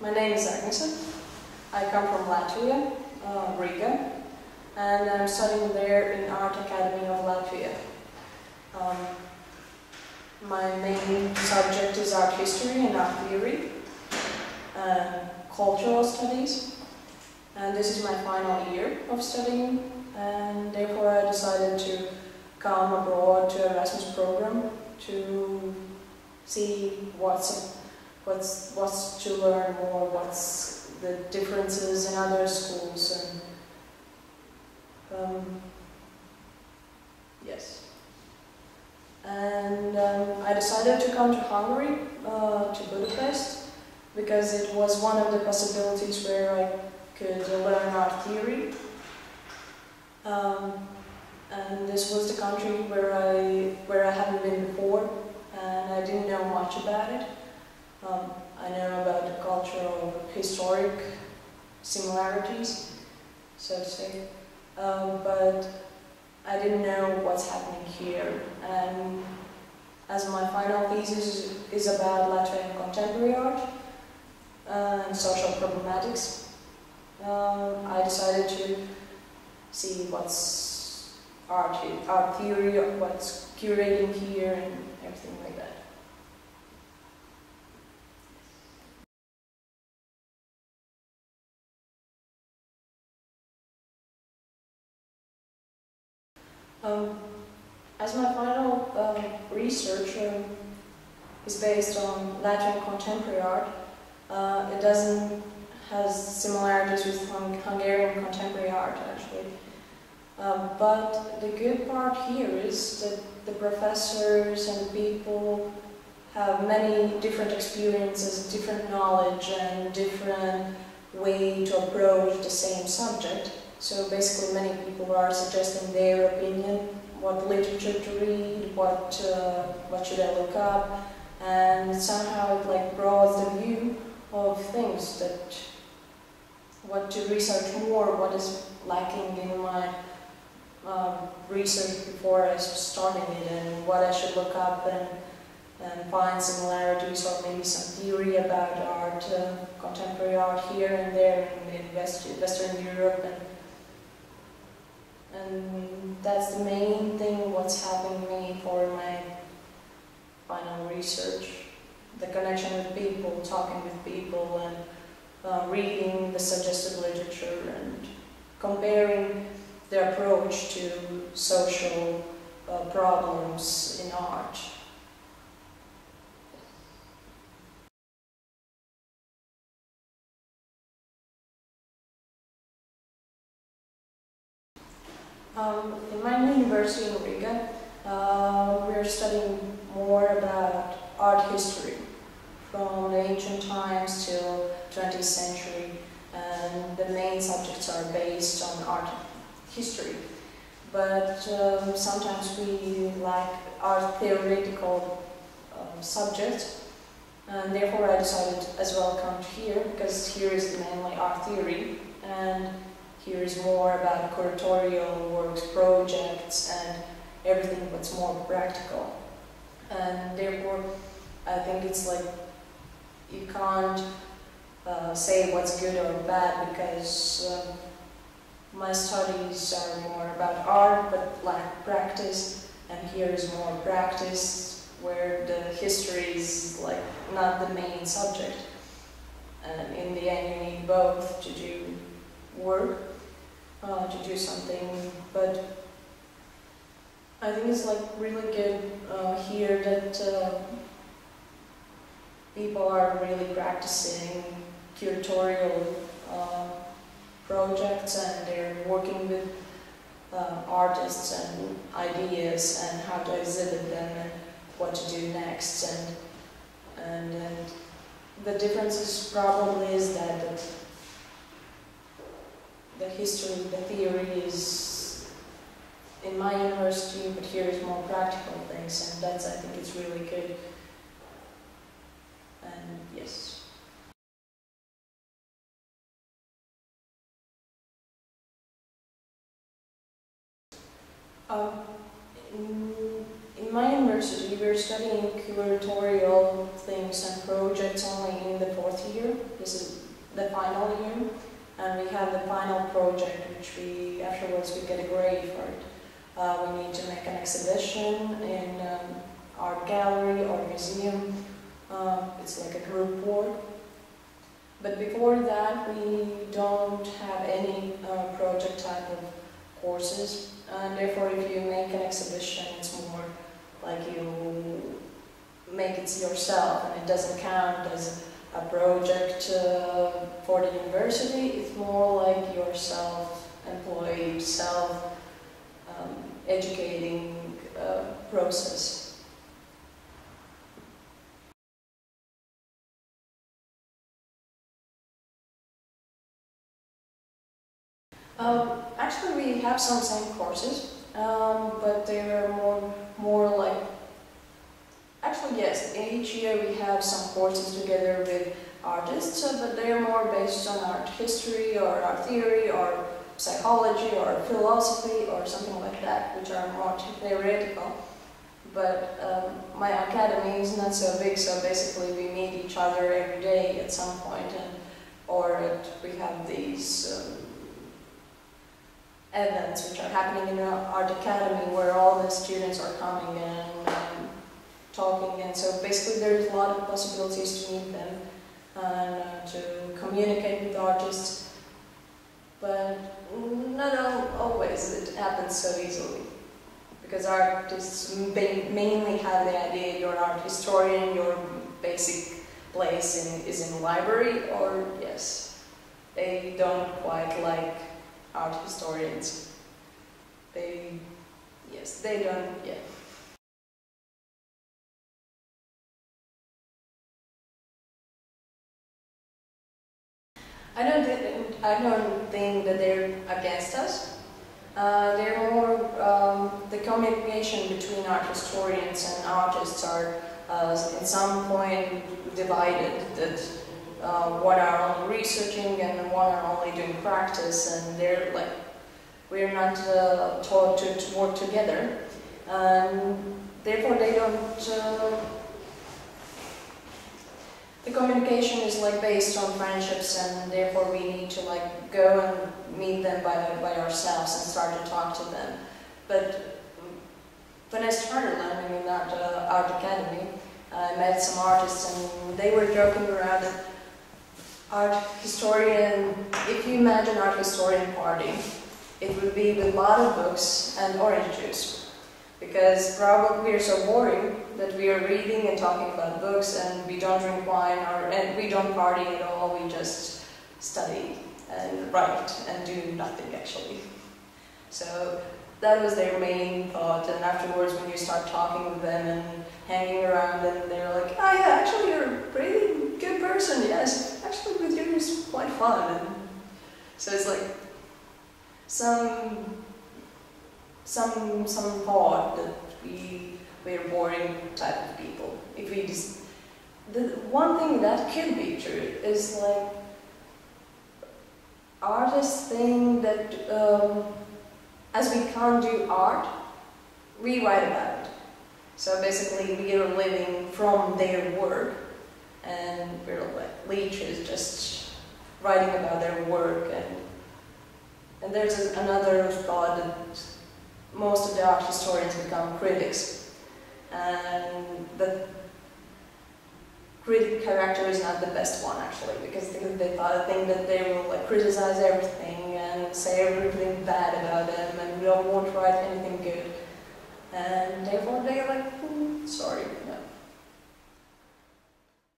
My name is Agnese. I come from Latvia, Riga, and I'm studying there in Art Academy of Latvia. My main subject is art history and art theory and cultural studies. And this is my final year of studying, and therefore I decided to come abroad to Erasmus program to see what's to learn more, what's the differences in other schools, and yes. And I decided to come to Hungary, to Budapest, because it was one of the possibilities where I could learn art theory. And this was the country where I hadn't been before, and I didn't know much about it. I know about the cultural, historic similarities, so to say, but I didn't know what's happening here. And as my final thesis is about Latvian contemporary art and social problematics, I decided to see what's art theory, what's curating here, and everything like that. As my final research is based on Latvian contemporary art, it has similarities with Hungarian contemporary art, actually. But the good part here is that the professors and people have many different experiences, different knowledge, and different way to approach the same subject. So basically many people are suggesting their opinion, what literature to read, what should I look up, and somehow it like broadens the view of things, that what to research more, what is lacking in my research before I starting it, and what I should look up and find similarities or maybe some theory about art, contemporary art here and there in Western Europe, and that's the main thing what's helping me for my final research. The connection with people, talking with people, and reading the suggested literature and comparing the approach to social problems in art. In my university in Riga, we're studying more about art history from the ancient times till 20th century, and the main subjects are based on art history. But sometimes we lack art theoretical subjects, and therefore I decided as well come here, because here is mainly art theory, and here is more about curatorial works, projects, and everything that's more practical. And therefore, I think it's like you can't say what's good or bad, because my studies are more about art but lack practice, and here is more practice where the history is like not the main subject. And in the end, you need both to do work, to do something. But I think it's like really good here that people are really practicing curatorial projects, and they're working with artists and ideas and how to exhibit them and what to do next. And the difference probably is that the history, the theory is in my university, but here is more practical things, and that's, I think, it's really good. And yes. In my university, we're studying curatorial things and projects only in the 4th year, This is the final year, and we have the final project, which afterwards we get a grade for it. We need to make an exhibition in art gallery or museum. It's like a group work. But before that, we don't have any project type of courses, and therefore if you make an exhibition, it's more like you make it yourself, and it doesn't count as a project for the university. It's more like your self-employed, self-educating process. Actually, we have some same courses, but they're more like. Actually, yes. Each year we have some courses together with artists, but they're more based on art history or art theory or psychology or philosophy or something like that, which are more theoretical. But my academy is not so big, so basically we meet each other every day at some point, we have these events which are happening in our art academy where all the students are coming and talking, and so basically there's a lot of possibilities to meet them and to communicate with artists, but not always it happens so easily, because artists mainly have the idea you're an art historian, your basic place is in the library, or yes, they don't quite like art historians. They don't, yeah. I don't think that they're against us. They're more the communication between art historians and artists are at some point divided. That one are only researching and one are only doing practice, and they're like, we're not taught to work together, and therefore they don't. The communication is like based on friendships, and therefore we need to like go and meet them by ourselves and start to talk to them. But when I started learning in art academy, I met some artists and they were joking around that art historian, if you imagine art historian party, it would be with a lot of books and orange juice. Because probably we're so boring that we are reading and talking about books, and we don't drink wine and we don't party at all, we just study and write and do nothing actually. So that was their main thought, and afterwards when you start talking with them and hanging around, and they're like, oh yeah, actually you're a pretty good person, yes, actually with you it's quite fun. And so it's like some thought that we're boring type of people. If we just, the one thing that could be true is like artists think that as we can't do art, we write about it. So basically we are living from their work, and we're like leeches just writing about their work, and there's another thought that most of the art historians become critics, and the critic character is not the best one actually, because they think that they will like criticize everything and say everything bad about them, and we don't want to write anything good, and therefore they're like, sorry.